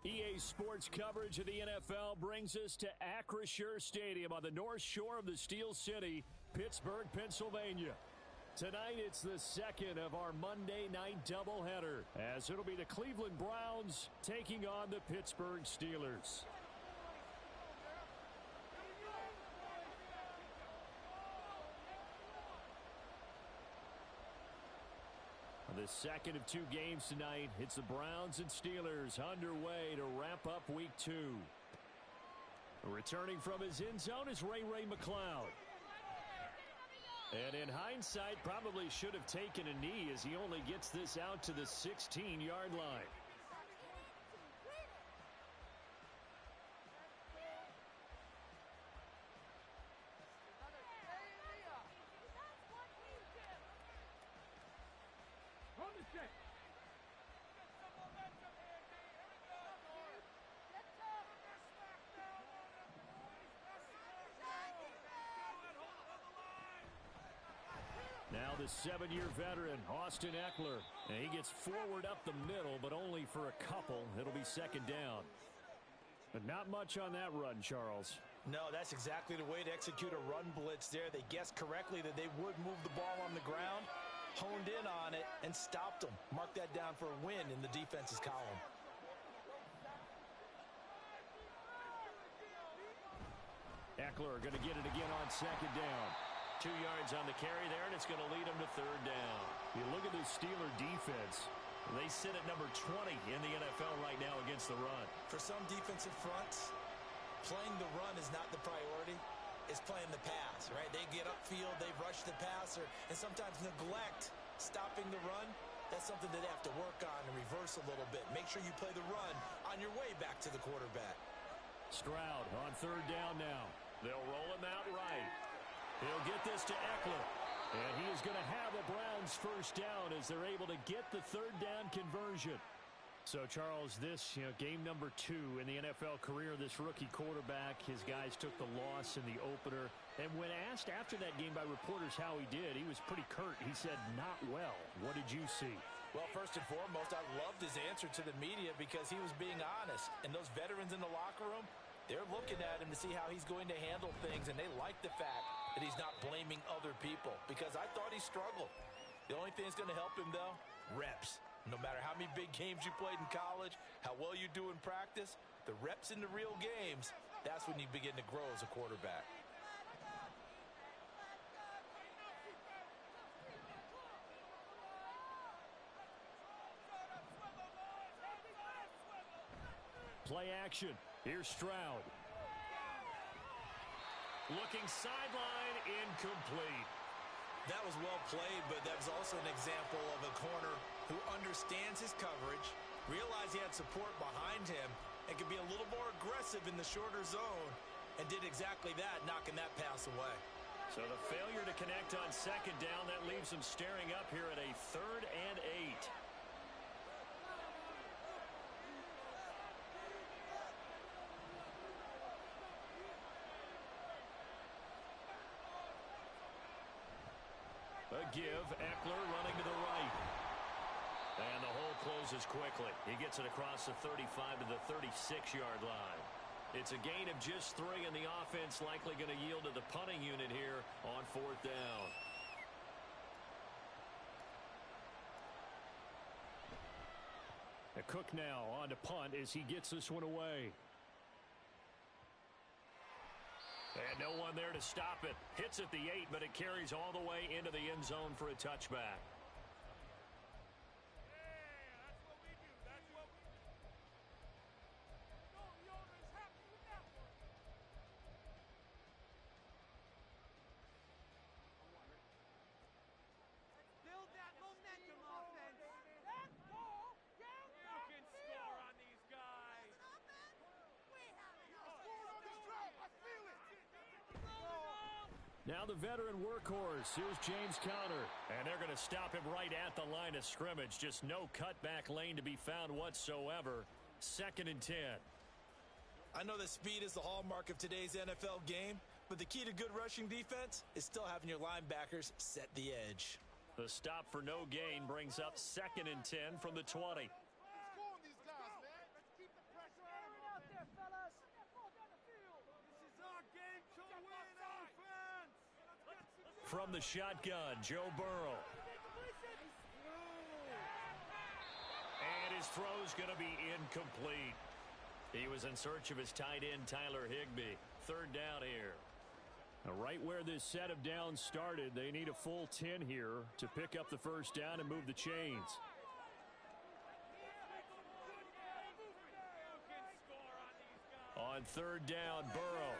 EA Sports coverage of the NFL brings us to Acrisure Stadium on the north shore of the Steel City, Pittsburgh, Pennsylvania. Tonight, it's the second of our Monday night doubleheader, as it'll be the Cleveland Browns taking on the Pittsburgh Steelers. The second of two games tonight. It's the Browns and Steelers underway to wrap up week 2. Returning from his end zone is Ray McCloud. And in hindsight, probably should have taken a knee as he only gets this out to the 16-yard line. Now the 7-year veteran, Austin Eckler. And he gets forward up the middle, but only for a couple. It'll be second down. But not much on that run, Charles. No, that's exactly the way to execute a run blitz there. They guessed correctly that they would move the ball on the ground, honed in on it, and stopped them. Mark that down for a win in the defense's column. Eckler going to get it again on second down. 2 yards on the carry there, and it's going to lead them to third down. You look at the Steeler defense. They sit at number 20 in the NFL right now against the run. For some defensive fronts, playing the run is not the priority. It's playing the pass, right? They get upfield, they rush the passer, and sometimes neglect stopping the run. That's something that they have to work on and reverse a little bit. Make sure you play the run on your way back to the quarterback. Stroud on third down now. They'll roll him out right. He'll get this to Eckler. And he is going to have a Browns first down as they're able to get the third down conversion. So, Charles, this, game number 2 in the NFL career of this rookie quarterback. His guys took the loss in the opener. And when asked after that game by reporters how he did, he was pretty curt. He said, not well. What did you see? Well, first and foremost, I loved his answer to the media because he was being honest. And those veterans in the locker room, they're looking at him to see how he's going to handle things, and they like the fact that he's not blaming other people because I thought he struggled. The only thing that's going to help him, though, reps. No matter how many big games you played in college, how well you do in practice, the reps in the real games, that's when you begin to grow as a quarterback. Play action. Here's Stroud. Looking sideline, incomplete. That was well played, but that was also an example of a corner who understands his coverage, realized he had support behind him, and could be a little more aggressive in the shorter zone, and did exactly that, knocking that pass away. So the failure to connect on second down, that leaves him staring up here at a 3rd and 8. A give, Eckler running to the right. And the hole closes quickly. He gets it across the 35 to the 36-yard line. It's a gain of just 3, and the offense likely going to yield to the punting unit here on 4th down. A Cook now on to punt as he gets this one away. And no one there to stop it. Hits at the 8, but it carries all the way into the end zone for a touchback. Build that momentum offense. Let's go. You can score on these guys. Now the veteran workhorse. Here's James Conner. And they're going to stop him right at the line of scrimmage. Just no cutback lane to be found whatsoever. 2nd and 10. I know that speed is the hallmark of today's NFL game, but the key to good rushing defense is still having your linebackers set the edge. The stop for no gain brings up 2nd and 10 from the 20. Let's go on these guys, man. Let's keep the pressure from the shotgun, Joe Burrow. And his throw's going to be incomplete. He was in search of his tight end, Tyler Higbee. Third down here. Now, right where this set of downs started, they need a full 10 here to pick up the first down and move the chains. On third down, Burrow.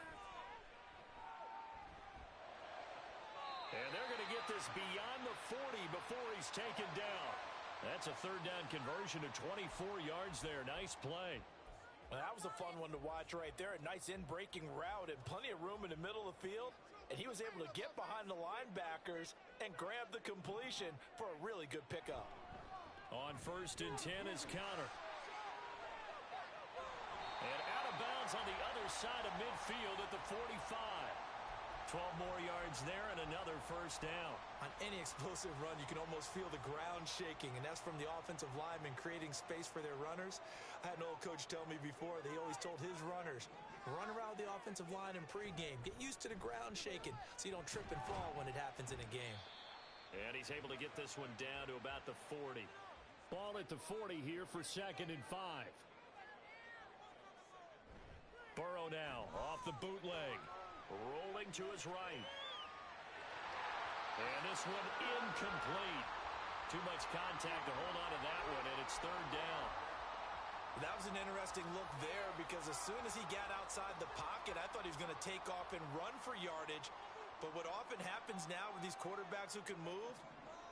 And they're going to get this beyond the 40 before he's taken down. That's a third down conversion to 24 yards there. Nice play. Well, that was a fun one to watch right there. A nice in-breaking route and plenty of room in the middle of the field. And he was able to get behind the linebackers and grab the completion for a really good pickup. On first and 10 is Connor. And out of bounds on the other side of midfield at the 45. 12 more yards there and another first down. On any explosive run, you can almost feel the ground shaking, and that's from the offensive linemen creating space for their runners. I had an old coach tell me before, they always told his runners, run around the offensive line in pregame. Get used to the ground shaking so you don't trip and fall when it happens in a game. And he's able to get this one down to about the 40. Ball at the 40 here for 2nd and 5. Burrow now off the bootleg. Rolling to his right. And this one incomplete. Too much contact to hold on to that one, and it's third down. That was an interesting look there because as soon as he got outside the pocket, I thought he was going to take off and run for yardage. But what often happens now with these quarterbacks who can move,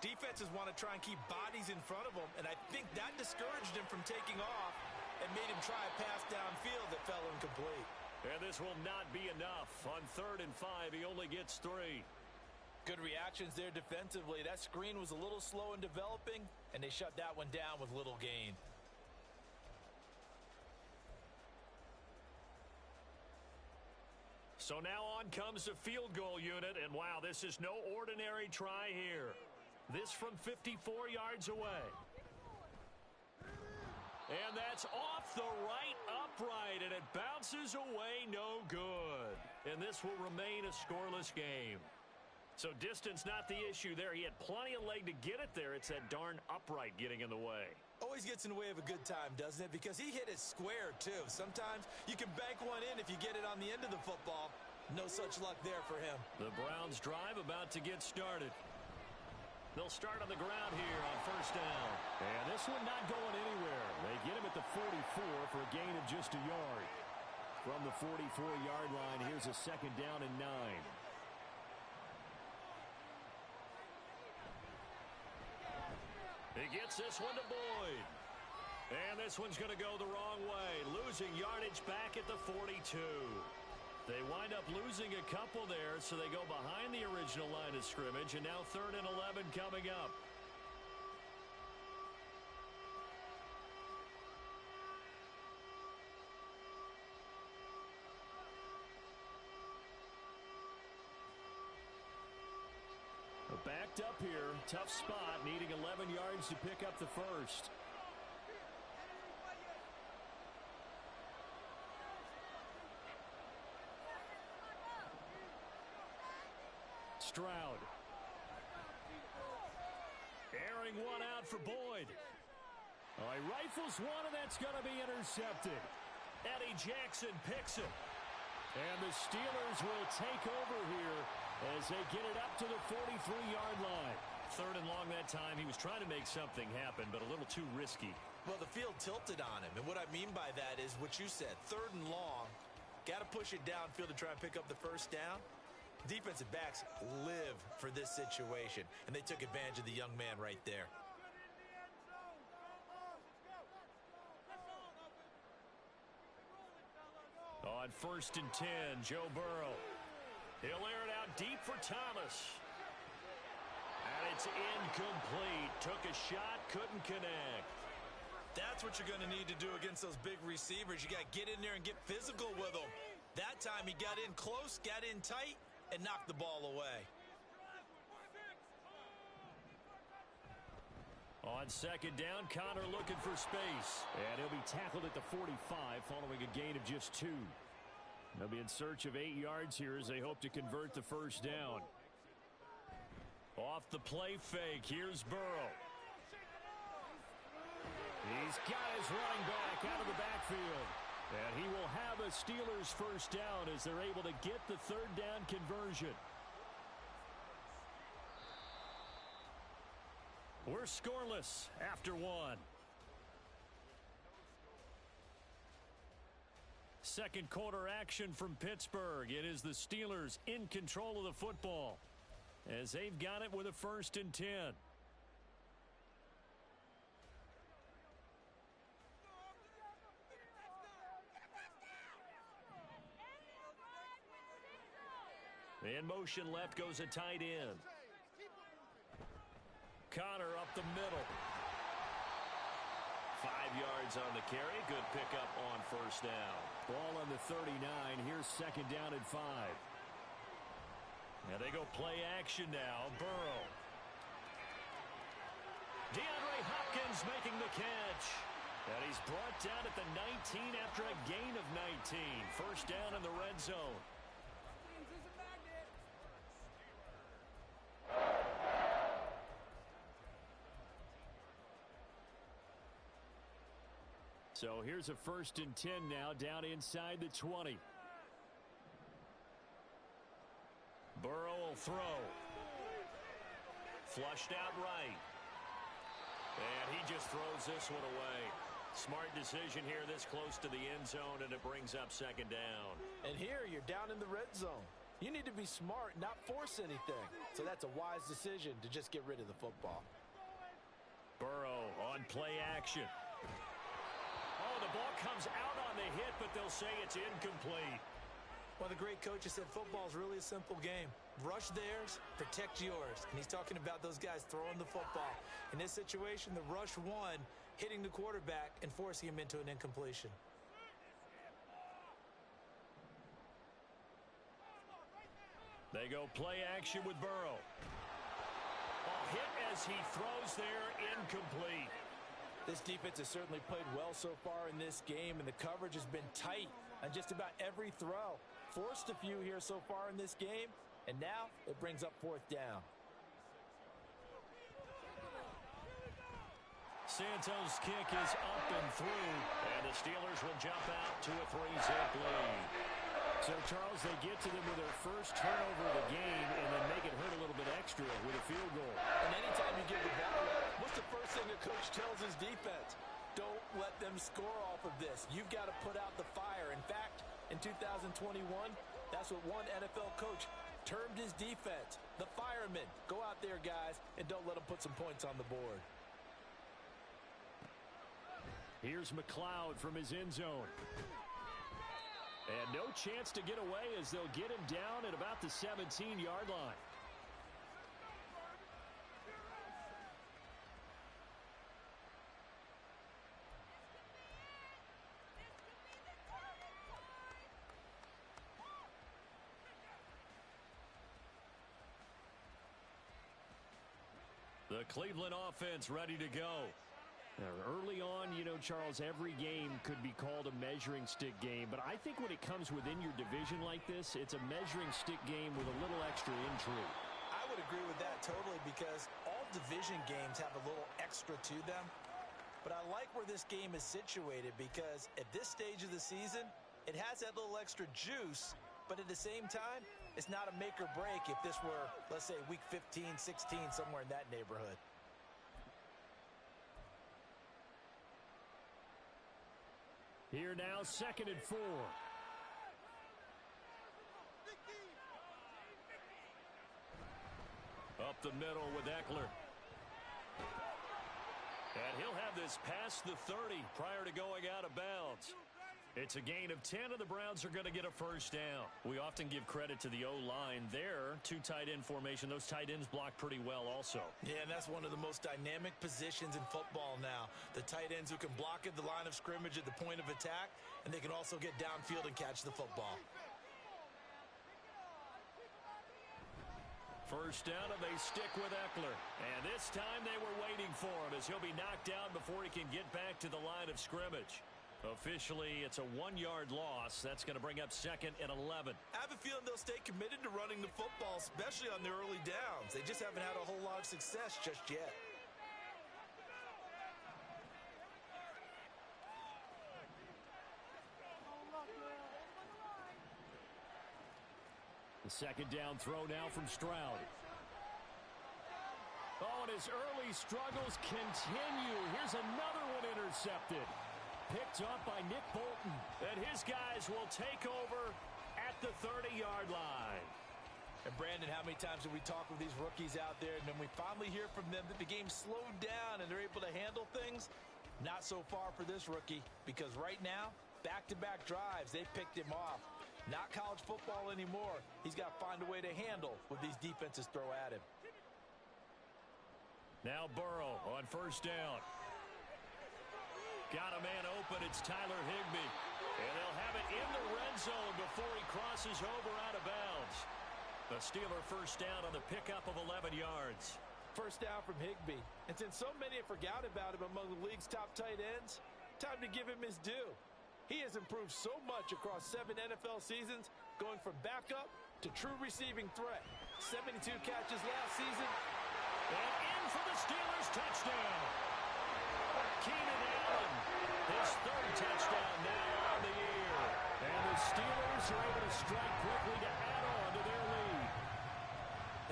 defenses want to try and keep bodies in front of them, and I think that discouraged him from taking off and made him try a pass downfield that fell incomplete. And this will not be enough. On 3rd and 5, he only gets 3. Good reactions there defensively. That screen was a little slow in developing, and they shut that one down with little gain. So now on comes the field goal unit, and wow, this is no ordinary try here. This from 54 yards away. And that's off the right upright, and it bounces away no good. And this will remain a scoreless game. So distance not the issue there. He had plenty of leg to get it there. It's that darn upright getting in the way. Always gets in the way of a good time, doesn't it? Because he hit it square, too. Sometimes you can bank one in if you get it on the end of the football. No such luck there for him. The Browns drive about to get started. They'll start on the ground here on first down. And this one not going anywhere. They get him at the 44 for a gain of just a yard. From the 44-yard line, here's a 2nd down and 9. He gets this one to Boyd. And this one's going to go the wrong way. Losing yardage back at the 42. They wind up losing a couple there, so they go behind the original line of scrimmage, and now 3rd and 11 coming up. Backed up here, tough spot, needing 11 yards to pick up the first. Stroud. Airing one out for Boyd. Oh, he rifles one, and that's going to be intercepted. Eddie Jackson picks it. And the Steelers will take over here as they get it up to the 43-yard line. 3rd and long that time. He was trying to make something happen, but a little too risky. Well, the field tilted on him, and what I mean by that is what you said. 3rd and long, got to push it downfield to try and pick up the first down. Defensive backs live for this situation, and they took advantage of the young man right there. On 1st and 10, Joe Burrow. He'll air it out deep for Thomas. And it's incomplete. Took a shot, couldn't connect. That's what you're going to need to do against those big receivers. You got to get in there and get physical with them. That time he got in close, got in tight, and knocked the ball away. On 2nd down, Connor looking for space. And he'll be tackled at the 45 following a gain of just 2. They'll be in search of 8 yards here as they hope to convert the first down. Off the play fake, here's Burrow. He's got his running back out of the backfield. And he will have a Steelers first down as they're able to get the third down conversion. We're scoreless after one. Second quarter action from Pittsburgh. It is the Steelers in control of the football as they've got it with a 1st and 10. In motion left goes a tight end. Connor up the middle. 5 yards on the carry. Good pickup on first down. Ball on the 39. Here's second down and 5. Now they go play action now. Burrow. DeAndre Hopkins making the catch. And he's brought down at the 19 after a gain of 19. First down in the red zone. So here's a 1st and 10 now down inside the 20. Burrow will throw. Flushed out right. And he just throws this one away. Smart decision here this close to the end zone, and it brings up second down. And here you're down in the red zone. You need to be smart, not force anything. So that's a wise decision to just get rid of the football. Burrow on play action. Oh, the ball comes out on the hit, but they'll say it's incomplete. Well, the great coach has said football is really a simple game. Rush theirs, protect yours. And he's talking about those guys throwing the football. In this situation, the rush won, hitting the quarterback and forcing him into an incompletion. They go play action with Burrow. Ball hit as he throws there, incomplete. This defense has certainly played well so far in this game, and the coverage has been tight on just about every throw. Forced a few here so far in this game, and now it brings up 4th down. Santos' kick is up and through, and the Steelers will jump out to a 3-zip lead. So, Charles, they get to them with their first turnover of the game and then make it hurt a little bit extra with a field goal. And anytime you give the ball, what's the first thing the coach tells his defense? Don't let them score off of this. You've got to put out the fire. In fact, in 2021, that's what one NFL coach termed his defense. The firemen. Go out there, guys, and don't let them put some points on the board. Here's McLeod from his end zone. And no chance to get away as they'll get him down at about the 17-yard line. The Cleveland offense ready to go. Early on, you know, Charles, every game could be called a measuring stick game, but I think when it comes within your division like this, it's a measuring stick game with a little extra intrigue. I would agree with that totally because all division games have a little extra to them. But I like where this game is situated because at this stage of the season, it has that little extra juice, but at the same time, it's not a make or break if this were, let's say, week 15, 16, somewhere in that neighborhood. Here now, 2nd and 4. Up the middle with Eckler. And he'll have this past the 30 prior to going out of bounds. It's a gain of 10, and the Browns are going to get a first down. We often give credit to the O-line there. 2 tight end formation. Those tight ends block pretty well also. Yeah, and that's one of the most dynamic positions in football now. The tight ends who can block at the line of scrimmage at the point of attack, and they can also get downfield and catch the football. First down, and they stick with Eckler. And this time they were waiting for him as he'll be knocked down before he can get back to the line of scrimmage. Officially, it's a 1-yard loss. That's going to bring up 2nd and 11. I have a feeling they'll stay committed to running the football, especially on the early downs. They just haven't had a whole lot of success just yet. The 2nd down throw now from Stroud. Oh, and his early struggles continue. Here's another one intercepted. Picked up by Nick Bolton. And his guys will take over at the 30-yard line. And Brandon, how many times do we talk with these rookies out there, and then we finally hear from them that the game slowed down and they're able to handle things? Not so far for this rookie, because right now, back-to-back drives, they picked him off. Not college football anymore. He's got to find a way to handle what these defenses throw at him. Now Burrow on 1st down. Got a man open. It's Tyler Higbee. And they'll have it in the red zone before he crosses over out of bounds. The Steeler 1st down on the pickup of 11 yards. 1st down from Higbee. And since so many have forgot about him among the league's top tight ends, time to give him his due. He has improved so much across 7 NFL seasons, going from backup to true receiving threat. 72 catches last season. And in for the Steelers touchdown. Keenan Allen, his 3rd touchdown now on the year. And the Steelers are able to strike quickly to add on to their lead.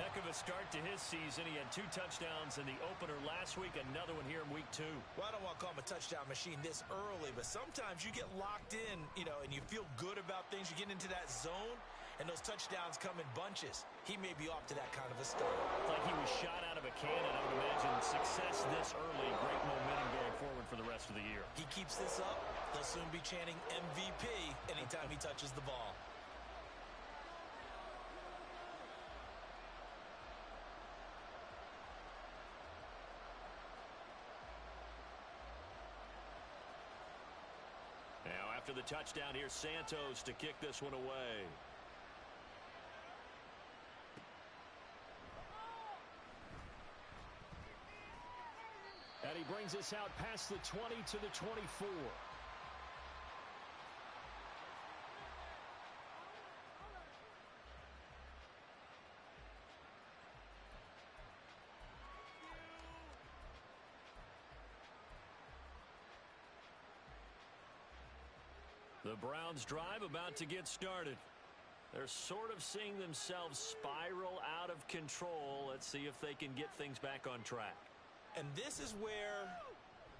Heck of a start to his season. He had 2 touchdowns in the opener last week, another one here in week 2. Well, I don't want to call him a touchdown machine this early, but sometimes you get locked in, and you feel good about things. You get into that zone, and those touchdowns come in bunches. He may be off to that kind of a start. Like he was shot out of a cannon. I would imagine success this early, great momentum going forward for the rest of the year. He keeps this up, they'll soon be chanting MVP anytime he touches the ball. Now after the touchdown, here's Santos to kick this one away. And he brings us out past the 20 to the 24. The Browns drive about to get started. They're sort of seeing themselves spiral out of control. Let's see if they can get things back on track. And this is where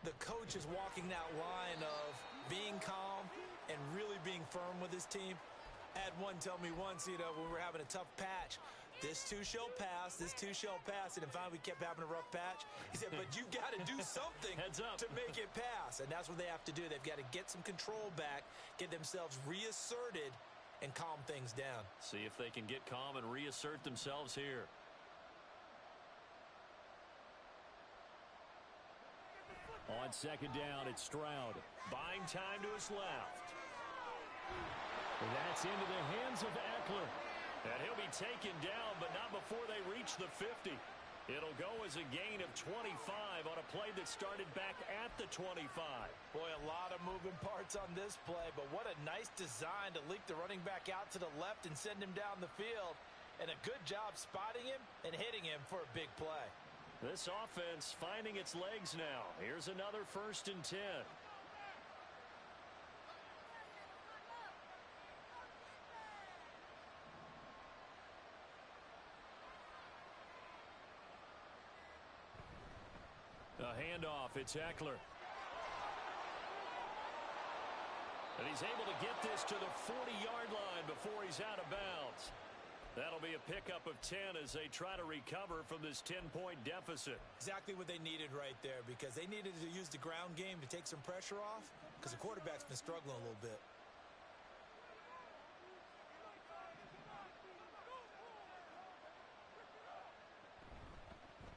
the coach is walking that line of being calm and really being firm with his team. I had one tell me once, when we were having a tough patch, this too shall pass, this too shall pass, and finally we kept having a rough patch. He said, but you got to do something Heads up. to make it pass, and that's what they have to do. They've got to get some control back, get themselves reasserted, and calm things down. See if they can get calm and reassert themselves here. On 2nd down, it's Stroud. Buying time to his left. And that's into the hands of Eckler. And he'll be taken down, but not before they reach the 50. It'll go as a gain of 25 on a play that started back at the 25. Boy, a lot of moving parts on this play, but what a nice design to leak the running back out to the left and send him down the field. And a good job spotting him and hitting him for a big play. This offense finding its legs now. Here's another 1st and 10. A handoff, it's Eckler. And he's able to get this to the 40-yard line before he's out of bounds. That'll be a pickup of 10 as they try to recover from this 10-point deficit. Exactly what they needed right there, because they needed to use the ground game to take some pressure off, because the quarterback's been struggling a little bit.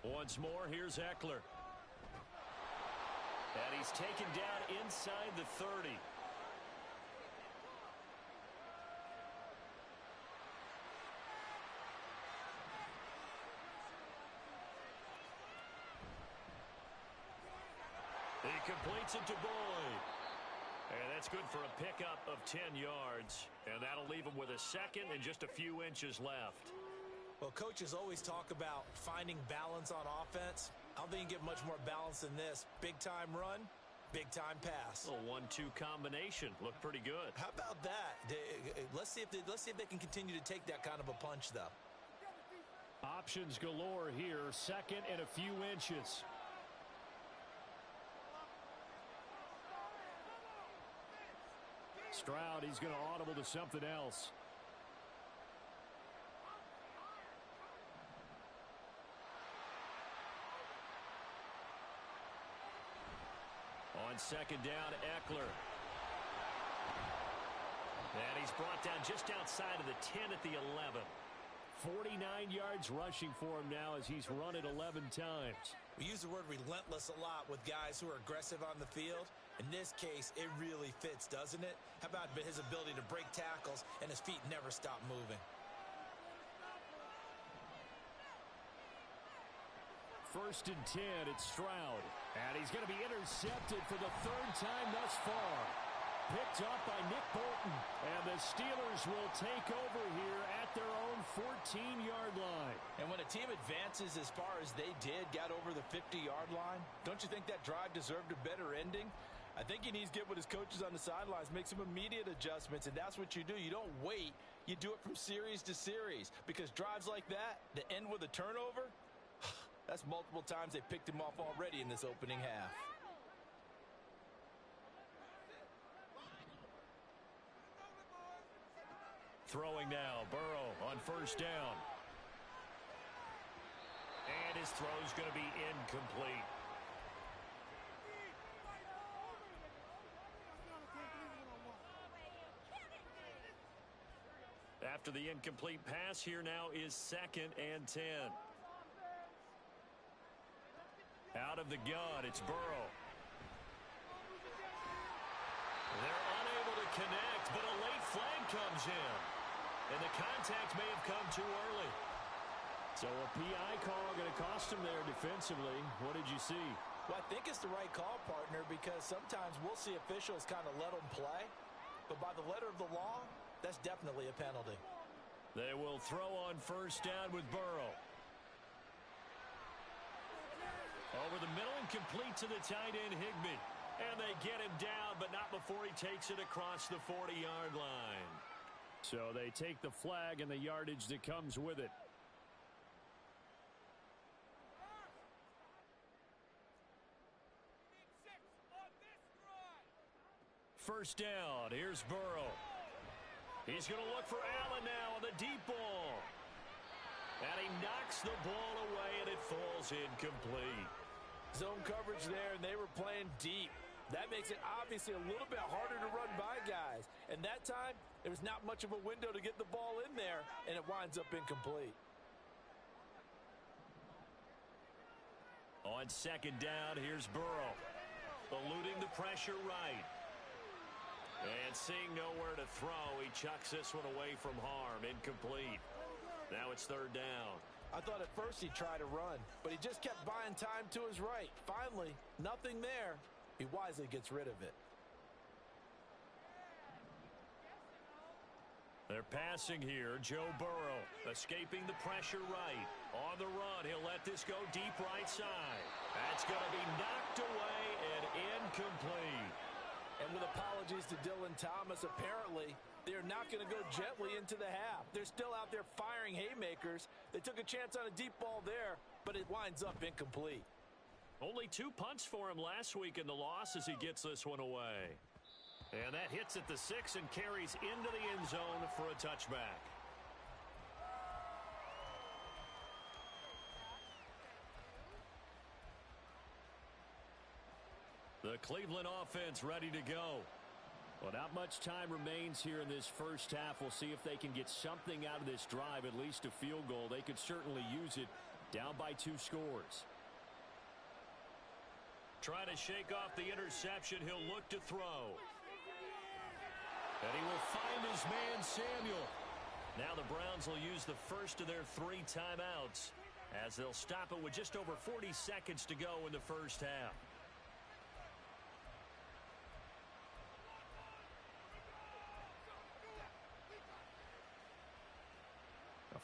Once more, here's Eckler. And he's taken down inside the 30. He completes it to Boyd. And That's good for a pickup of 10 yards, and that'll leave him with a second and just a few inches left. Well, coaches always talk about finding balance on offense. I don't think you get much more balance than this. Big-time run, big-time pass. A 1-2 combination. Looked pretty good. How about that? Let's see if they can continue to take that kind of a punch, though. Options galore here. Second and a few inches. Stroud, he's going to audible to something else. On second down, Eckler. And he's brought down just outside of the 10 at the 11. 49 yards rushing for him now as he's run it 11 times. We use the word relentless a lot with guys who are aggressive on the field. In this case, it really fits, doesn't it? How about his ability to break tackles and his feet never stop moving? First and 10, it's Stroud. And he's going to be intercepted for the third time thus far. Picked up by Nick Bolton. And the Steelers will take over here at their own 14-yard line. And when a team advances as far as they did, got over the 50-yard line, don't you think that drive deserved a better ending? I think he needs to get with his coaches on the sidelines, make some immediate adjustments, and that's what you do. You don't wait. You do it from series to series, because drives like that, to end with a turnover, that's multiple times they picked him off already in this opening half. Throwing now, Burrow on first down. And his throw's going to be incomplete. After the incomplete pass, here now is second and 10. Out of the gun, it's Burrow. They're unable to connect, but a late flag comes in. And the contact may have come too early. So a PI call going to cost him there defensively. What did you see? Well, I think it's the right call, partner, because sometimes we'll see officials kind of let them play. But by the letter of the law, that's definitely a penalty. They will throw on first down with Burrow. Over the middle and complete to the tight end, Higbee. And they get him down, but not before he takes it across the 40-yard line. So they take the flag and the yardage that comes with it. First down, here's Burrow. He's going to look for Allen now on the deep ball. And he knocks the ball away, and it falls incomplete. Zone coverage there, and they were playing deep. That makes it obviously a little bit harder to run by guys. And that time, there was not much of a window to get the ball in there, and it winds up incomplete. On second down, here's Burrow. Eluding the pressure right. And seeing nowhere to throw, he chucks this one away from harm. Incomplete. Now it's third down. I thought at first he'd try to run, but he just kept buying time to his right. Finally, nothing there. He wisely gets rid of it. They're passing here. Joe Burrow escaping the pressure right. On the run, he'll let this go deep right side. That's going to be knocked away and incomplete. And with apologies to Dylan Thomas, apparently they're not going to go gently into the half. They're still out there firing haymakers. They took a chance on a deep ball there, but it winds up incomplete. Only 2 punts for him last week in the loss as he gets this one away. And that hits at the 6 and carries into the end zone for a touchback. The Cleveland offense ready to go. Well, not much time remains here in this first half. We'll see if they can get something out of this drive, at least a field goal. They could certainly use it, down by 2 scores. Trying to shake off the interception. He'll look to throw. And he will find his man, Samuel. Now the Browns will use the first of their 3 timeouts as they'll stop it with just over 40 seconds to go in the first half.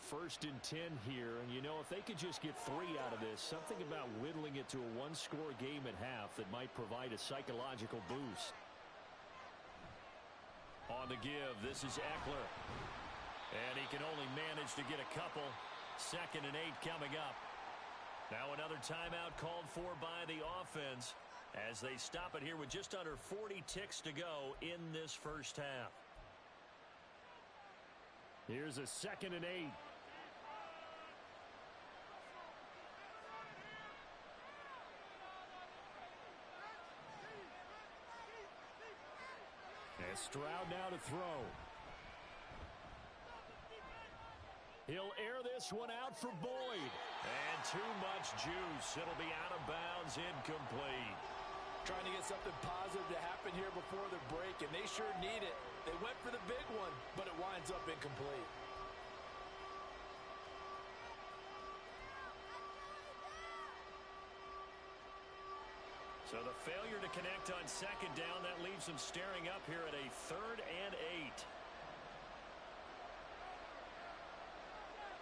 1st and 10 here, and you know, if they could just get 3 out of this, something about whittling it to a one-score game at half that might provide a psychological boost. On the give, this is Eckler. And he can only manage to get a couple. 2nd and 8 coming up. Now another timeout called for by the offense as they stop it here with just under 40 ticks to go in this first half. Here's a 2nd and 8. And Stroud now to throw. He'll air this one out for Boyd. And too much juice. It'll be out of bounds, incomplete. Trying to get something positive to happen here before the break, and they sure need it. They went for the big one, but it winds up incomplete. So the failure to connect on 2nd down, that leaves them staring up here at a 3rd and 8.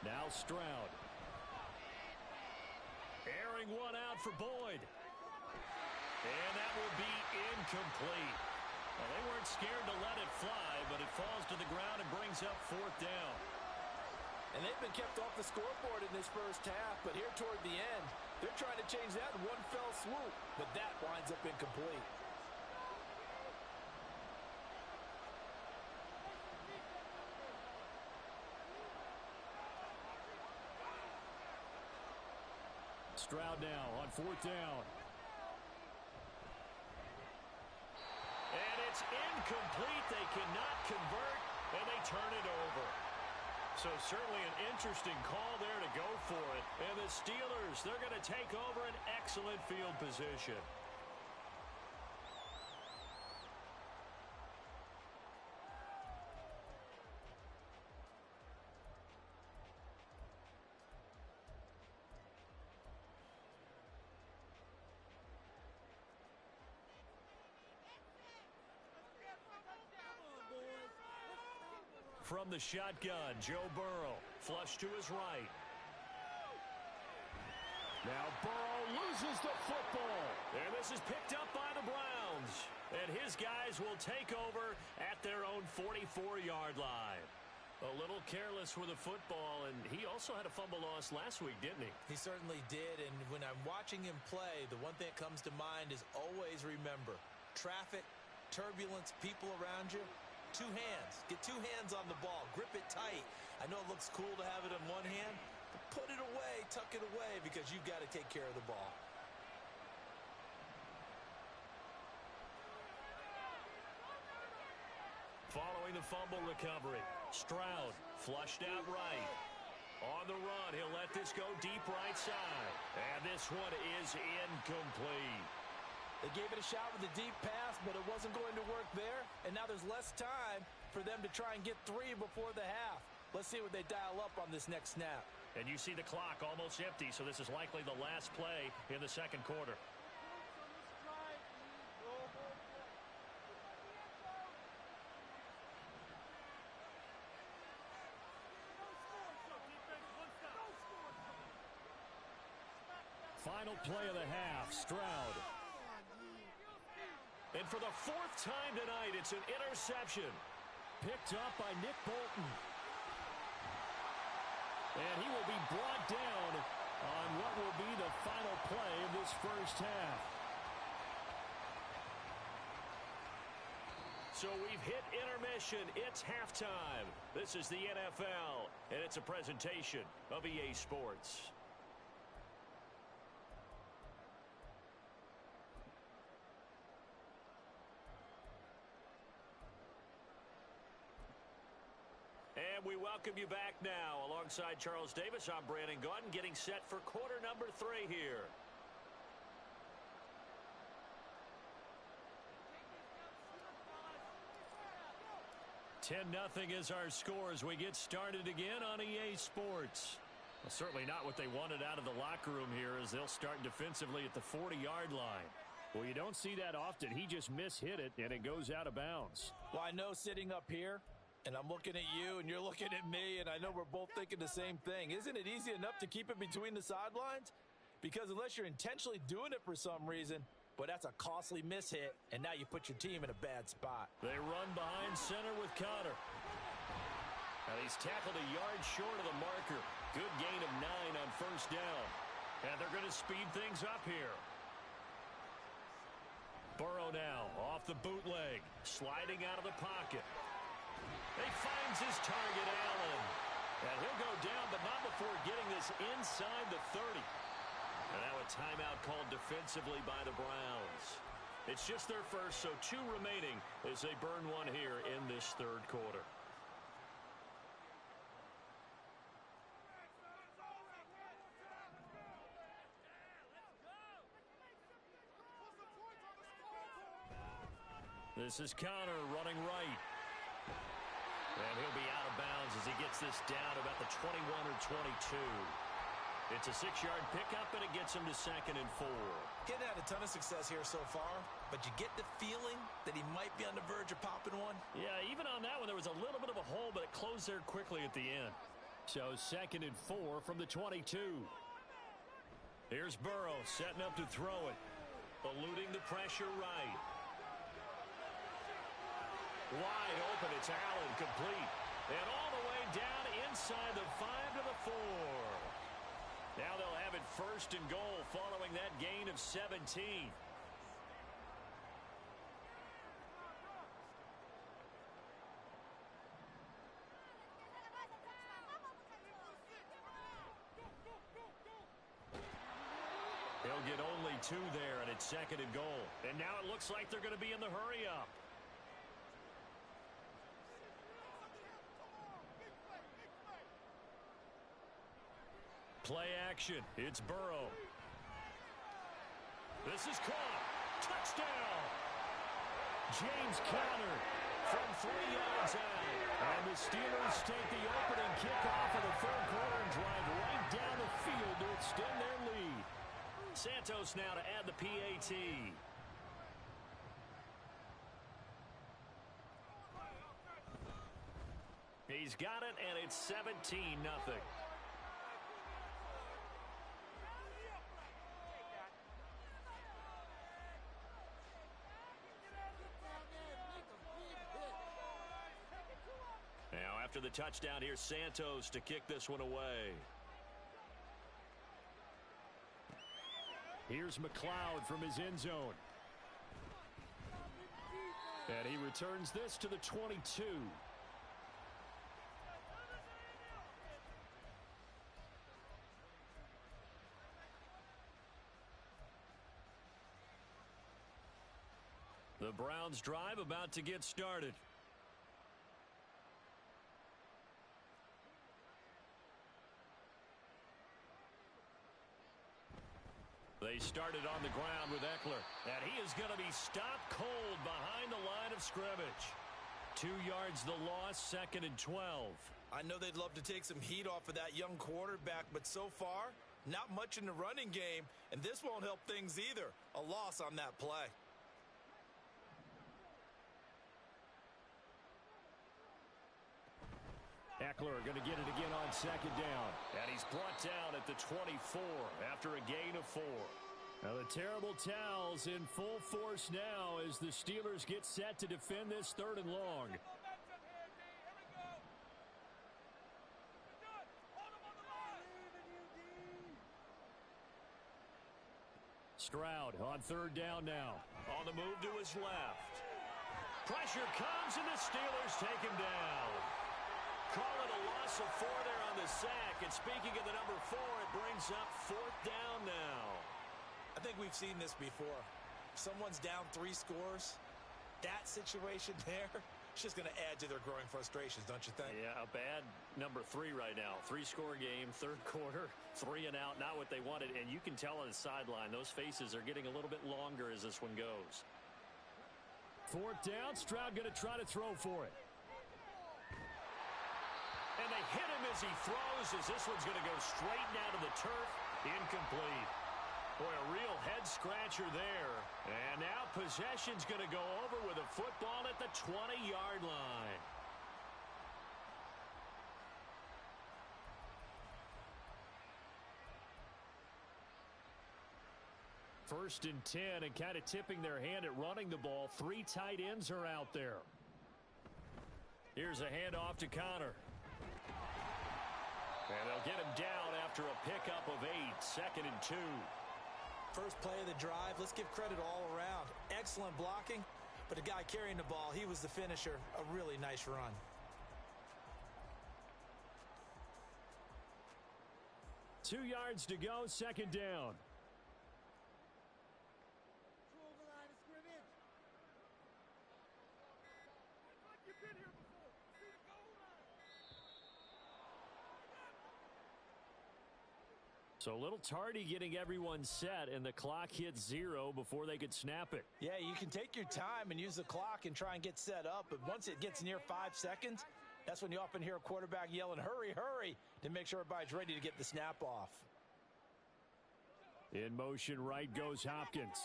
Now Stroud. Airing one out for Boyd. And that will be incomplete. Well, they weren't scared to let it fly, but it falls to the ground and brings up 4th down. And they've been kept off the scoreboard in this first half, but here toward the end, they're trying to change that in one fell swoop, but that winds up incomplete. Stroud now on 4th down. And it's incomplete. They cannot convert, and they turn it over. So certainly an interesting call there to go for it. And the Steelers, they're going to take over an excellent field position. From the shotgun, Joe Burrow, flush to his right. Now Burrow loses the football. And this is picked up by the Browns. And his guys will take over at their own 44-yard line. A little careless with the football, and he also had a fumble loss last week, didn't he? He certainly did, and when I'm watching him play, the one thing that comes to mind is always remember, traffic, turbulence, people around you. 2 hands. Get 2 hands on the ball. Grip it tight. I know it looks cool to have it in one hand, but put it away, tuck it away, because you've got to take care of the ball. Following the fumble recovery, Stroud flushed out right. On the run, he'll let this go deep right side. And this one is incomplete. They gave it a shot with a deep pass, but it wasn't going to work there. And now there's less time for them to try and get 3 before the half. Let's see what they dial up on this next snap. And you see the clock almost empty, so this is likely the last play in the 2nd quarter. Final play of the half, Stroud. And for the 4th time tonight, it's an interception. Picked up by Nick Bolton. And he will be brought down on what will be the final play of this first half. So we've hit intermission. It's halftime. This is the NFL, and it's a presentation of EA Sports. And we welcome you back now. Alongside Charles Davis, I'm Brandon Gaudin, getting set for quarter number 3 here. (10-0) is our score as we get started again on EA Sports. Well, certainly not what they wanted out of the locker room here, as they'll start defensively at the 40-yard line. Well, you don't see that often. He just mishit it, and it goes out of bounds. Well, I know sitting up here, And I'm looking at you, and you're looking at me, and I know we're both thinking the same thing. Isn't it easy enough to keep it between the sidelines? Because unless you're intentionally doing it for some reason, but that's a costly mishit, and now you put your team in a bad spot. They run behind center with Connor. And he's tackled a yard short of the marker. Good gain of 9 on first down. And they're going to speed things up here. Burrow now off the bootleg, sliding out of the pocket. He finds his target, Allen. And he'll go down, but not before getting this inside the 30. And now a timeout called defensively by the Browns. It's just their first, so 2 remaining as they burn one here in this third quarter. This is Connor running right. And he'll be out of bounds as he gets this down about the 21 or 22. It's a 6-yard pickup, and it gets him to 2nd and 4. Getting had a ton of success here so far, but you get the feeling that he might be on the verge of popping one. Yeah, even on that one, there was a little bit of a hole, but it closed there quickly at the end. So 2nd and 4 from the 22. Here's Burrow setting up to throw it. Eluding the pressure right. Wide open, it's Allen, complete. And all the way down inside the 5 to the 4. Now they'll have it 1st and goal following that gain of 17. They'll get only 2 there, and it's 2nd and goal. And now it looks like they're going to be in the hurry-up. Play action. It's Burrow. This is caught. Touchdown. James Conner from 3 yards out. And the Steelers take the opening kickoff of the third quarter and drive right down the field to extend their lead. Santos now to add the PAT. He's got it, and it's 17-0. Now, after the touchdown, here's Santos to kick this one away. Here's McLeod from his end zone. And he returns this to the 22. The Browns drive about to get started. They started on the ground with Eckler, and he is going to be stopped cold behind the line of scrimmage. 2 yards the loss, 2nd and 12. I know they'd love to take some heat off of that young quarterback, but so far, not much in the running game, and this won't help things either. A loss on that play. Eckler going to get it again on 2nd down. And he's brought down at the 24 after a gain of 4. Now the terrible towels in full force now as the Steelers get set to defend this 3rd and long. Stroud on 3rd down now. On the move to his left. Pressure comes and the Steelers take him down. Call it a loss of 4 there on the sack. And speaking of the number 4, it brings up 4th down now. I think we've seen this before. Someone's down 3 scores. That situation there, it's just going to add to their growing frustrations, don't you think? Yeah, a bad number 3 right now. 3-score game, 3rd quarter, 3 and out, not what they wanted. And you can tell on the sideline, those faces are getting a little bit longer as this one goes. 4th down, Stroud going to try to throw for it. And they hit him as he throws, as this one's going to go straight down to the turf. Incomplete. Boy, a real head-scratcher there. And now possession's going to go over with a football at the 20-yard line. First and 10, and kind of tipping their hand at running the ball. 3 tight ends are out there. Here's a handoff to Connor. And they'll get him down after a pickup of 8. 2nd and 2. First play of the drive, let's give credit all around. Excellent blocking, but the guy carrying the ball, he was the finisher. A really nice run. Two yards to go, 2nd down. So a little tardy getting everyone set, and the clock hits 0 before they could snap it. Yeah, you can take your time and use the clock and try and get set up, but once it gets near 5 seconds, that's when you often hear a quarterback yelling, hurry, hurry, to make sure everybody's ready to get the snap off. In motion, right goes Hopkins.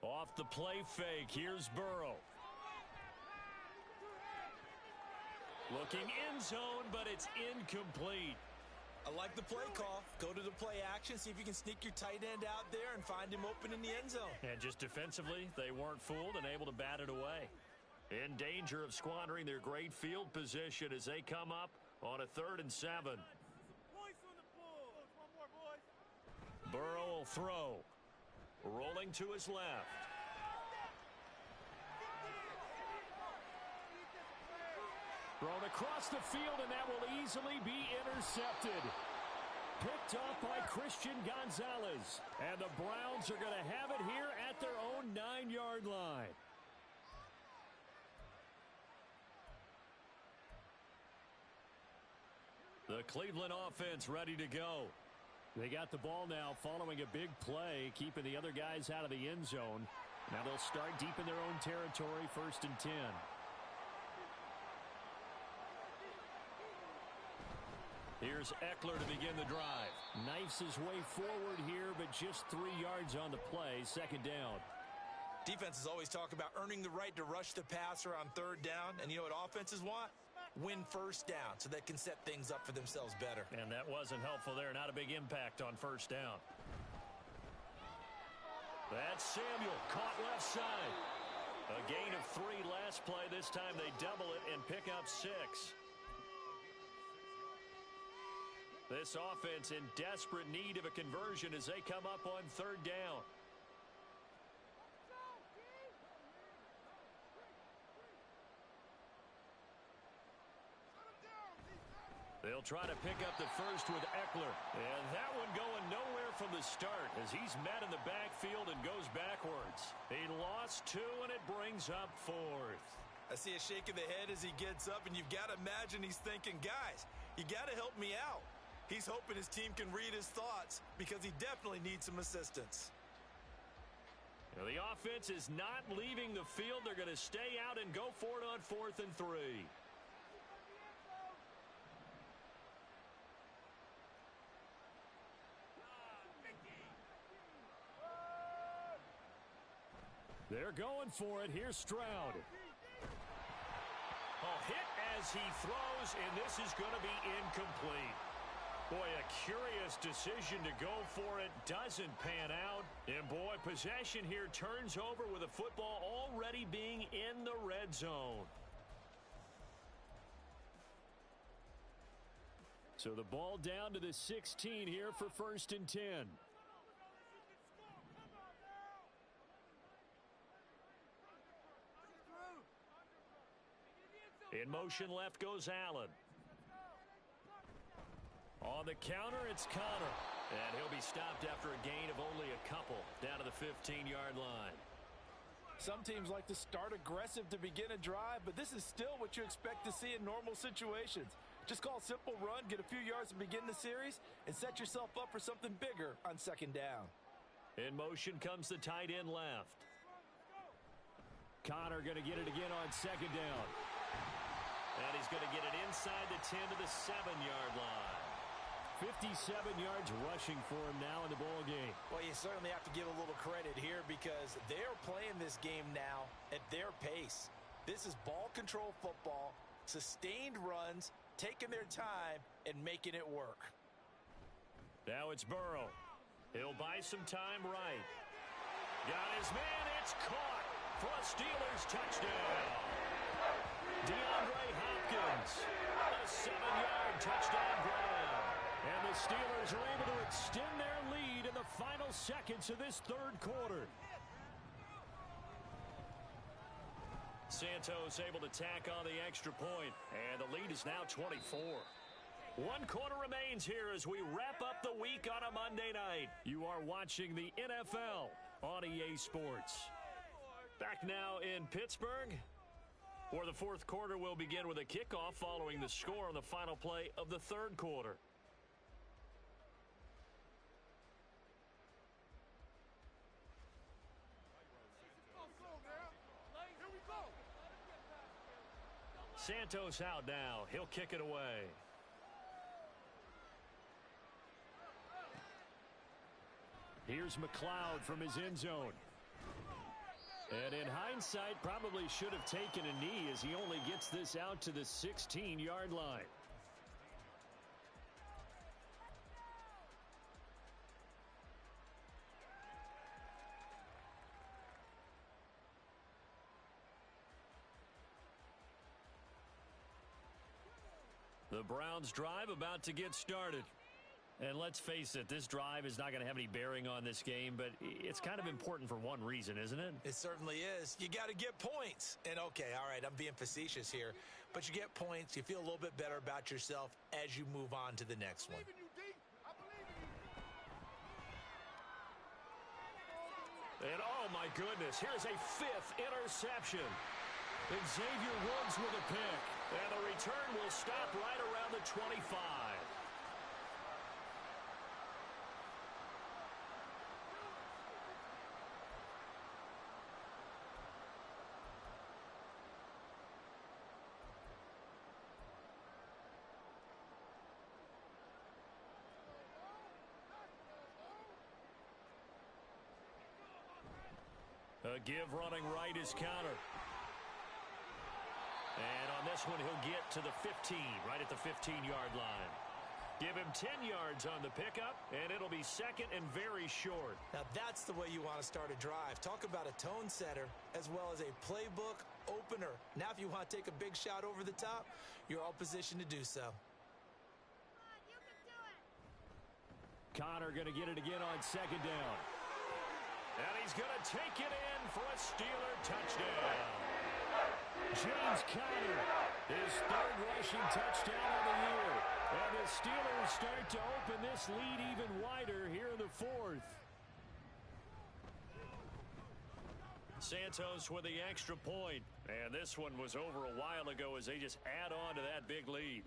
Off the play fake, here's Burrow. Looking end zone, but it's incomplete. I like the play call. Go to the play action, see if you can sneak your tight end out there and find him open in the end zone. And just defensively, they weren't fooled and able to bat it away. In danger of squandering their great field position as they come up on a 3rd and 7. Burrow will throw. Rolling to his left. Thrown across the field, and that will easily be intercepted. Picked off by Christian Gonzalez. And the Browns are going to have it here at their own 9-yard line. The Cleveland offense ready to go. They got the ball now following a big play, keeping the other guys out of the end zone. Now they'll start deep in their own territory, 1st and 10. Here's Eckler to begin the drive. Knifes his way forward here, but just 3 yards on the play, 2nd down. Defenses always talk about earning the right to rush the passer on 3rd down, and you know what offenses want? Win 1st down so they can set things up for themselves better. And that wasn't helpful there. Not a big impact on 1st down. That's Samuel caught left side. A gain of 3 last play. This time they double it and pick up 6. This offense in desperate need of a conversion as they come up on 3rd down. They'll try to pick up the first with Eckler. And that one going nowhere from the start as he's met in the backfield and goes backwards. He lost 2, and it brings up 4th. I see a shake of the head as he gets up, and you've got to imagine he's thinking, guys, you got to help me out. He's hoping his team can read his thoughts because he definitely needs some assistance. Now, the offense is not leaving the field. They're going to stay out and go for it on 4th and 3. They're going for it. Here's Stroud. Oh, hit as he throws, and this is going to be incomplete. Boy, a curious decision to go for it. Doesn't pan out. And, boy, possession here turns over with a football already being in the red zone. So the ball down to the 16 here for 1st and 10. In motion left goes Allen. On the counter, it's Connor. And he'll be stopped after a gain of only a couple down to the 15-yard line. Some teams like to start aggressive to begin a drive, but this is still what you expect to see in normal situations. Just call a simple run, get a few yards to begin the series, and set yourself up for something bigger on 2nd down. In motion comes the tight end left. Connor going to get it again on 2nd down. And he's going to get it inside the 10 to the 7-yard line. 57 yards rushing for him now in the ball game. Well, you certainly have to give a little credit here because they're playing this game now at their pace. This is ball control football, sustained runs, taking their time, and making it work. Now it's Burrow. He'll buy some time right. Got his man. It's caught for a Steelers touchdown. DeAndre Hopkins, a 7-yard touchdown grab. And the Steelers are able to extend their lead in the final seconds of this third quarter. Santos able to tack on the extra point, and the lead is now 24. One quarter remains here as we wrap up the week on a Monday night. You are watching the NFL on EA Sports. Back now in Pittsburgh, where the fourth quarter will begin with a kickoff following the score on the final play of the third quarter. Santos out now. He'll kick it away. Here's McLeod from his end zone. And in hindsight, probably should have taken a knee as he only gets this out to the 16-yard line. The Browns drive about to get started. And let's face it, this drive is not going to have any bearing on this game, but it's kind of important for one reason, isn't it? It certainly is. You got to get points. And okay, all right, I'm being facetious here, but you get points, you feel a little bit better about yourself as you move on to the next one. And oh my goodness, here's a 5th interception. And Xavier Woods with a pick. And the return will stop right around the 25. A give running right is counter. And on this one, he'll get to the 15, right at the 15-yard line. Give him 10 yards on the pickup, and it'll be second and very short. Now, that's the way you want to start a drive. Talk about a tone setter as well as a playbook opener. Now, if you want to take a big shot over the top, you're all positioned to do so. Connor going to get it again on second down. And he's going to take it in for a Steeler touchdown. James Conner, his 3rd rushing touchdown of the year. And the Steelers start to open this lead even wider here in the 4th. Santos with the extra point. And this one was over a while ago as they just add on to that big lead.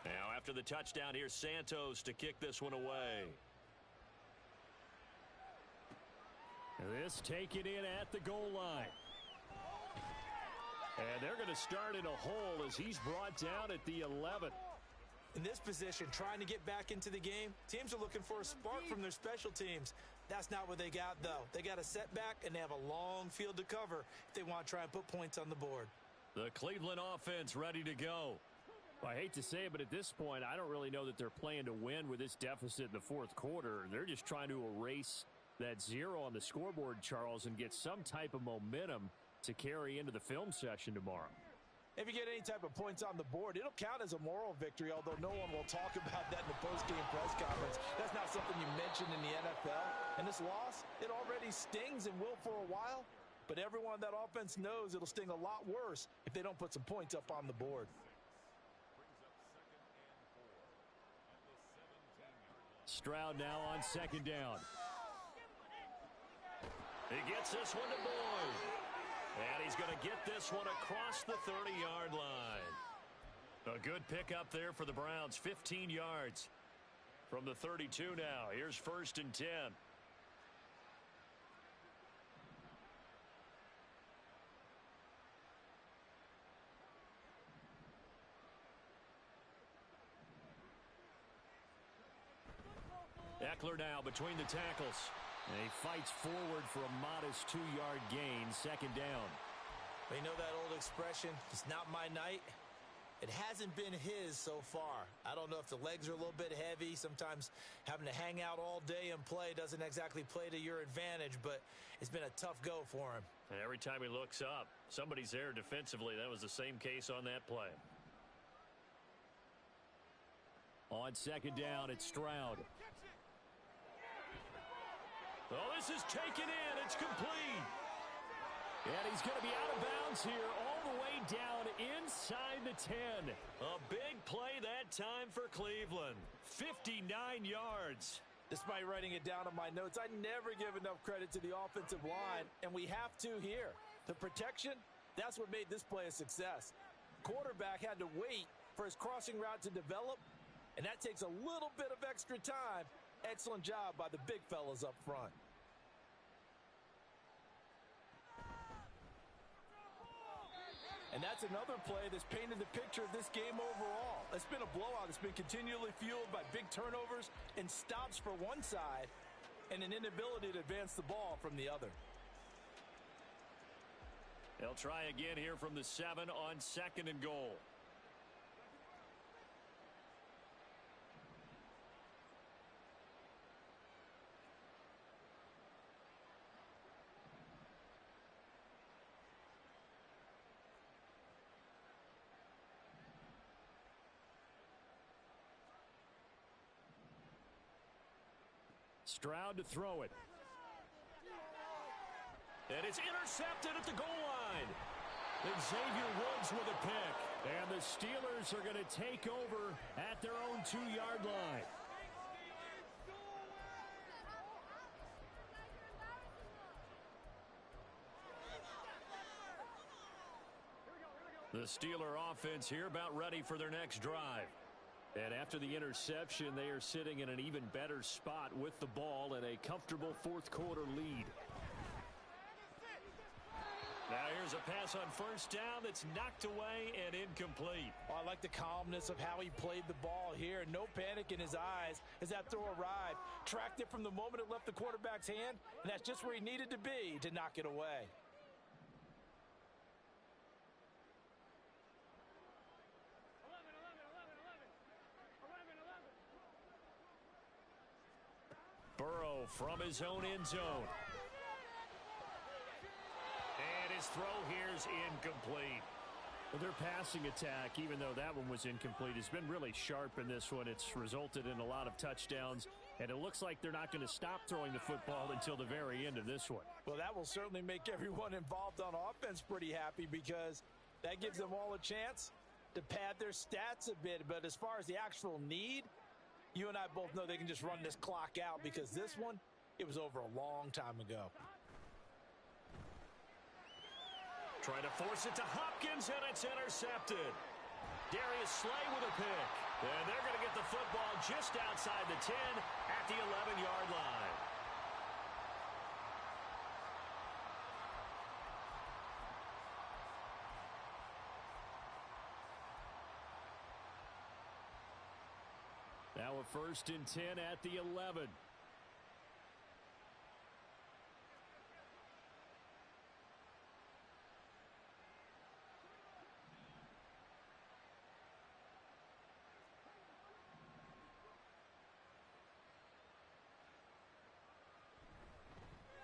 Now, after the touchdown, here's Santos to kick this one away. This taken in at the goal line. And they're going to start in a hole as he's brought down at the 11. In this position, trying to get back into the game, teams are looking for a spark from their special teams. That's not what they got, though. They got a setback, and they have a long field to cover if they want to try and put points on the board. The Cleveland offense ready to go. Well, I hate to say it, but at this point, I don't really know that they're playing to win with this deficit in the 4th quarter. They're just trying to erase that 0 on the scoreboard, Charles, and get some type of momentum to carry into the film session tomorrow. If you get any type of points on the board, it'll count as a moral victory, although no one will talk about that in the post-game press conference. That's not something you mentioned in the NFL. And this loss, it already stings and will for a while, but everyone on that offense knows it'll sting a lot worse if they don't put some points up on the board. Stroud now on second down. He gets this one to Boyd. And he's going to get this one across the 30-yard line. A good pickup there for the Browns. 15 yards from the 32 now. Here's 1st and 10. Eckler now between the tackles. And he fights forward for a modest 2-yard gain, second down. You know that old expression, it's not my night? It hasn't been his so far. I don't know if the legs are a little bit heavy. Sometimes having to hang out all day and play doesn't exactly play to your advantage, but it's been a tough go for him. And every time he looks up, somebody's there defensively. That was the same case on that play. On second down, it's Stroud. Oh, this is taken in. It's complete. And he's going to be out of bounds here all the way down inside the 10. A big play that time for Cleveland. 59 yards. Despite writing it down on my notes, I never give enough credit to the offensive line, and we have to here. The protection, that's what made this play a success. Quarterback had to wait for his crossing route to develop, and that takes a little bit of extra time. Excellent job by the big fellas up front. And that's another play that's painted the picture of this game overall. It's been a blowout. It's been continually fueled by big turnovers and stops for one side and an inability to advance the ball from the other. They'll try again here from the 7 on second and goal. Stroud to throw it. And it's intercepted at the goal line. And Xavier Woods with a pick. And the Steelers are going to take over at their own 2-yard line. The Steeler offense here about ready for their next drive. And after the interception, they are sitting in an even better spot with the ball and a comfortable fourth-quarter lead. Now here's a pass on first down that's knocked away and incomplete. Oh, I like the calmness of how he played the ball here. No panic in his eyes as that throw arrived. Tracked it from the moment it left the quarterback's hand, and that's just where he needed to be to knock it away. Burrow from his own end zone. And his throw here's incomplete. Well, their passing attack, even though that one was incomplete, has been really sharp in this one. It's resulted in a lot of touchdowns, and it looks like they're not going to stop throwing the football until the very end of this one. Well, that will certainly make everyone involved on offense pretty happy because that gives them all a chance to pad their stats a bit. But as far as the actual need, you and I both know they can just run this clock out because this one, it was over a long time ago. Trying to force it to Hopkins, and it's intercepted. Darius Slay with a pick. And they're going to get the football just outside the 10 at the 11-yard line. Now a 1st and 10 at the 11.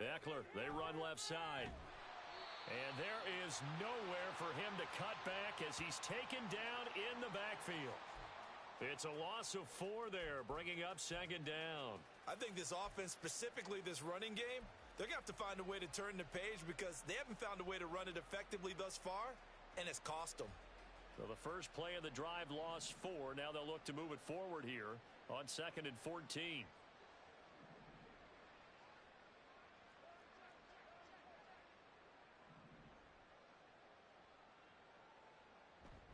Eckler, they run left side. And there is nowhere for him to cut back as he's taken down in the backfield. It's a loss of 4 there, bringing up second down. I think this offense, specifically this running game, they're going to have to find a way to turn the page because they haven't found a way to run it effectively thus far, and it's cost them. So the first play of the drive lost 4. Now they'll look to move it forward here on 2nd and 14.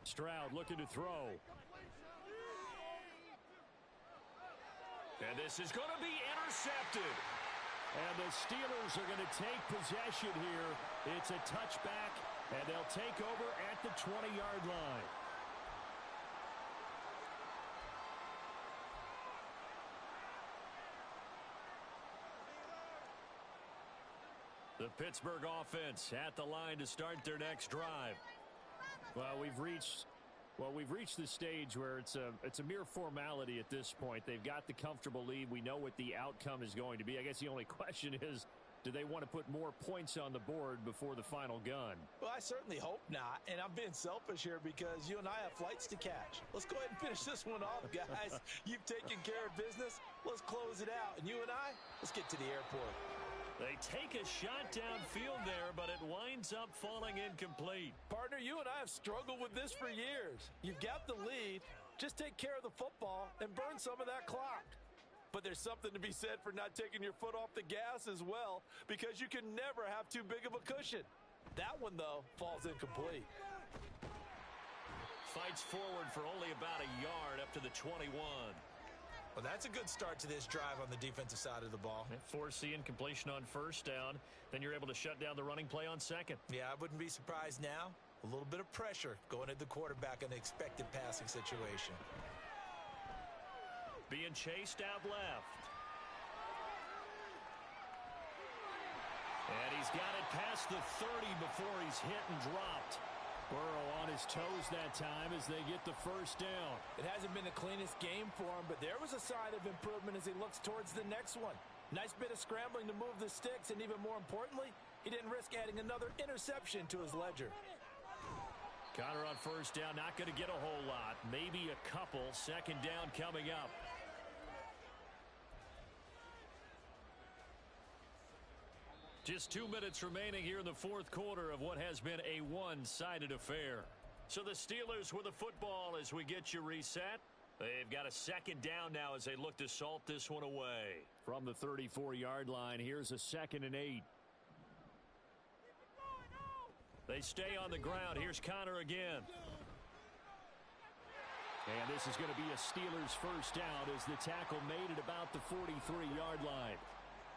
Stroud looking to throw. And this is going to be intercepted. And the Steelers are going to take possession here. It's a touchback, and they'll take over at the 20-yard line. The Pittsburgh offense at the line to start their next drive. Well, we've reached the stage where it's a mere formality at this point. They've got the comfortable lead. We know what the outcome is going to be. I guess the only question is, do they want to put more points on the board before the final gun? Well, I certainly hope not, and I'm being selfish here because you and I have flights to catch. Let's go ahead and finish this one off, guys. You've taken care of business. Let's close it out, and you and I, let's get to the airport. They take a shot downfield there, but it winds up falling incomplete. Partner, you and I have struggled with this for years. You've got the lead. Just take care of the football and burn some of that clock. But there's something to be said for not taking your foot off the gas as well, because you can never have too big of a cushion. That one, though, falls incomplete. Fights forward for only about a yard up to the 21. Well, that's a good start to this drive on the defensive side of the ball. Force the incompletion on first down. Then you're able to shut down the running play on second. Yeah, I wouldn't be surprised now. A little bit of pressure going at the quarterback in an expected passing situation. Being chased out left. And he's got it past the 30 before he's hit and dropped. Burrow on his toes that time as they get the first down. It hasn't been the cleanest game for him, but there was a sign of improvement as he looks towards the next one. Nice bit of scrambling to move the sticks, and even more importantly, he didn't risk adding another interception to his ledger. Connor on first down, not going to get a whole lot. Maybe a couple. Second down coming up. Just 2 minutes remaining here in the fourth quarter of what has been a one-sided affair. So the Steelers with the football as we get you reset. They've got a second down now as they look to salt this one away. From the 34-yard line, here's a 2nd and 8. They stay on the ground. Here's Connor again. And this is going to be a Steelers first down as the tackle made at about the 43-yard line.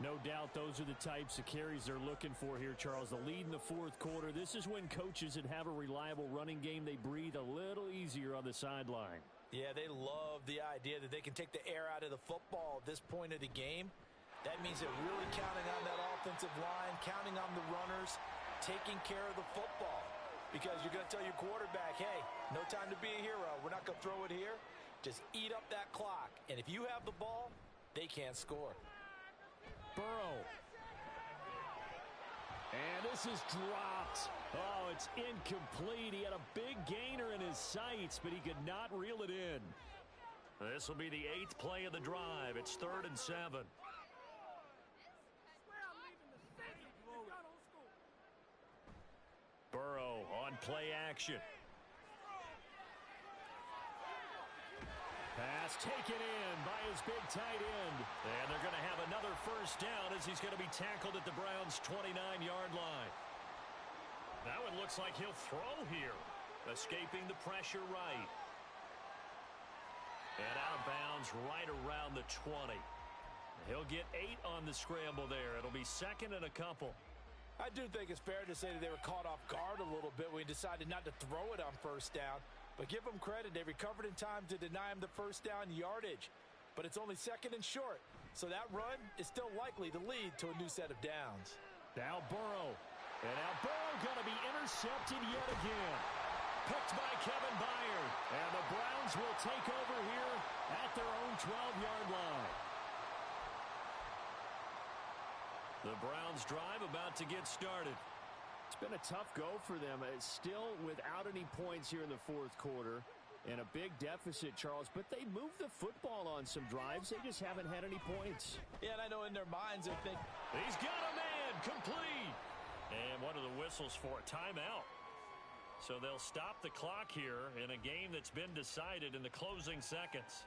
No doubt those are the types of carries they're looking for here, Charles. The lead in the fourth quarter. This is when coaches that have a reliable running game, they breathe a little easier on the sideline. Yeah, they love the idea that they can take the air out of the football at this point of the game. That means they're really counting on that offensive line, counting on the runners, taking care of the football. Because you're going to tell your quarterback, hey, no time to be a hero. We're not going to throw it here. Just eat up that clock. And if you have the ball, they can't score. Burrow. And this is dropped. Oh, it's incomplete. He had a big gainer in his sights, but he could not reel it in. This will be the 8th play of the drive. It's 3rd and 7. Burrow on play action. Pass taken in by his big tight end. And they're going to have another first down as he's going to be tackled at the Browns' 29-yard line. Now it looks like he'll throw here. Escaping the pressure right. And out of bounds right around the 20. He'll get 8 on the scramble there. It'll be 2nd and a couple. I do think it's fair to say that they were caught off guard a little bit when he decided not to throw it on first down. But give them credit. They recovered in time to deny him the first down yardage. But it's only 2nd and short. So that run is still likely to lead to a new set of downs. Now Burrow. And now Burrow going to be intercepted yet again. Picked by Kevin Byard. And the Browns will take over here at their own 12-yard line. The Browns drive about to get started. It's been a tough go for them. It's still without any points here in the fourth quarter. And a big deficit, Charles. But they moved the football on some drives. They just haven't had any points. Yeah, and I know in their minds they're thinking, he's got a man, complete. And one of the whistles for a timeout. So they'll stop the clock here in a game that's been decided in the closing seconds.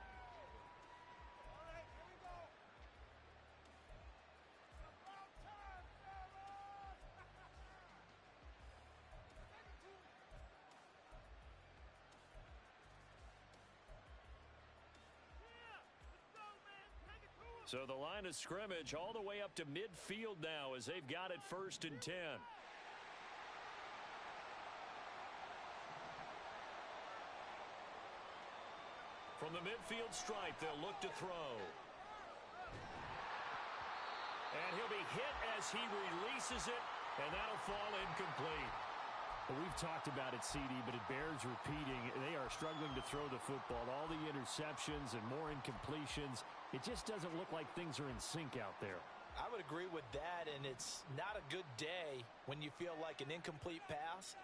So the line of scrimmage all the way up to midfield now as they've got it 1st and 10. From the midfield stripe, they'll look to throw. And he'll be hit as he releases it, and that'll fall incomplete. Well, we've talked about it, CD, but it bears repeating. They are struggling to throw the football. All the interceptions and more incompletions. It just doesn't look like things are in sync out there. I would agree with that, and it's not a good day when you feel like an incomplete pass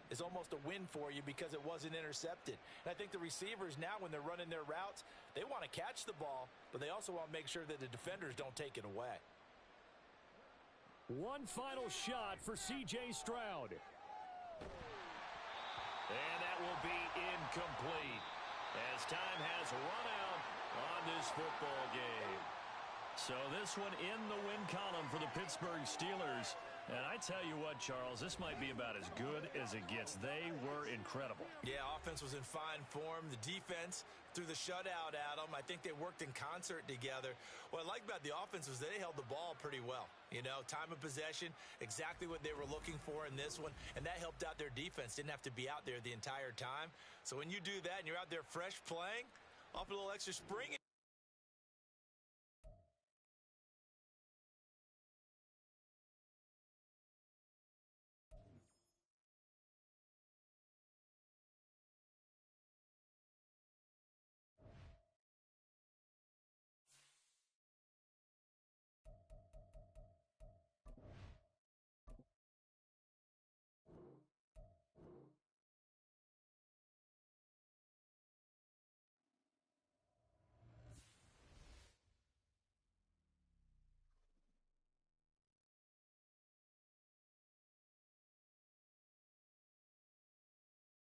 is almost a win for you because it wasn't intercepted. And I think the receivers now, when they're running their routes, they want to catch the ball, but they also want to make sure that the defenders don't take it away. One final shot for C.J. Stroud. And that will be incomplete as time has run out on this football game. So this one in the win column for the Pittsburgh Steelers. And I tell you what, Charles, this might be about as good as it gets. They were incredible. Yeah, offense was in fine form. The defense threw the shutout at them. I think they worked in concert together. What I like about the offense was they held the ball pretty well. You know, time of possession, exactly what they were looking for in this one, and that helped out their defense. Didn't have to be out there the entire time. So when you do that and you're out there fresh playing, off a little extra spring,